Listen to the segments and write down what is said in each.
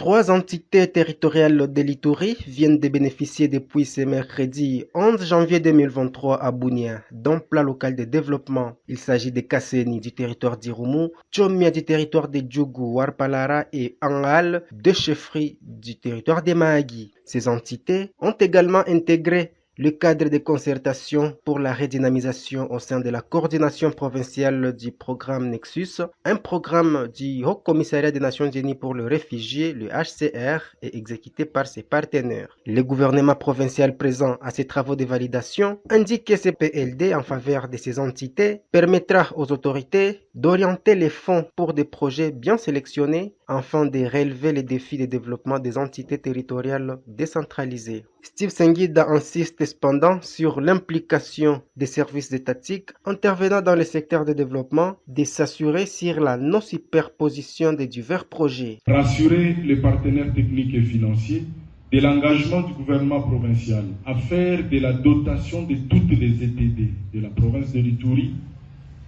Trois entités territoriales de l'Ituri viennent de bénéficier depuis ce mercredi 11 janvier 2023 à Bunia d'un plan local de développement. Il s'agit de Kasseni du territoire d'Irumu, Tchomia du territoire de Djougou, Warpalara et Angal, deux chefferies du territoire des Mahagi. Ces entités ont également intégré le cadre de concertation pour la redynamisation au sein de la coordination provinciale du programme Nexus, un programme du Haut Commissariat des Nations Unies pour les réfugiés, le HCR, est exécuté par ses partenaires. Le gouvernement provincial présent à ces travaux de validation indique que ce PLD en faveur de ces entités permettra aux autorités d'orienter les fonds pour des projets bien sélectionnés afin de relever les défis de développement des entités territoriales décentralisées. Steve Senghida insiste cependant sur l'implication des services étatiques intervenant dans le secteur de développement de s'assurer sur la non-superposition des divers projets. Rassurer les partenaires techniques et financiers de l'engagement du gouvernement provincial à faire de la dotation de toutes les ETD de la province de l'Ituri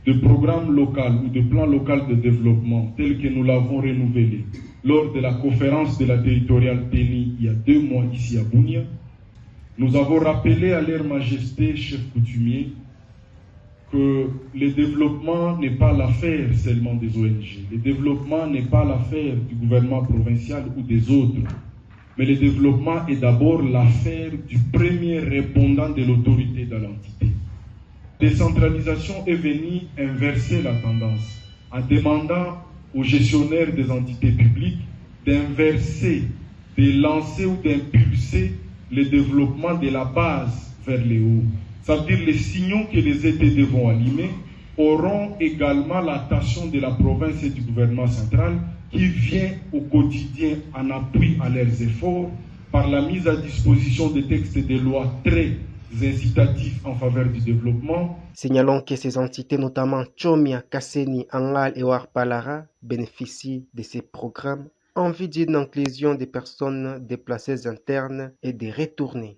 de programmes locaux ou de plans locaux de développement tels que nous l'avons renouvelé lors de la conférence de la territoriale TENI il y a 2 mois ici à Bunia. Nous avons rappelé à leur majesté, chef coutumier, que le développement n'est pas l'affaire seulement des ONG. Le développement n'est pas l'affaire du gouvernement provincial ou des autres. Mais le développement est d'abord l'affaire du premier répondant de l'autorité de l'entité. La décentralisation est venue inverser la tendance en demandant aux gestionnaires des entités publiques d'inverser, de lancer ou d'impulser le développement de la base vers le haut. Ça veut dire les signaux que les ETD vont allumer auront également l'attention de la province et du gouvernement central qui vient au quotidien en appui à leurs efforts par la mise à disposition de textes de loi très incitatifs en faveur du développement. Signalons que ces entités, notamment Tchomia, Kasseni, Angal et Warpalara, bénéficient de ces programmes en vue d'une inclusion des personnes déplacées internes et des retournées.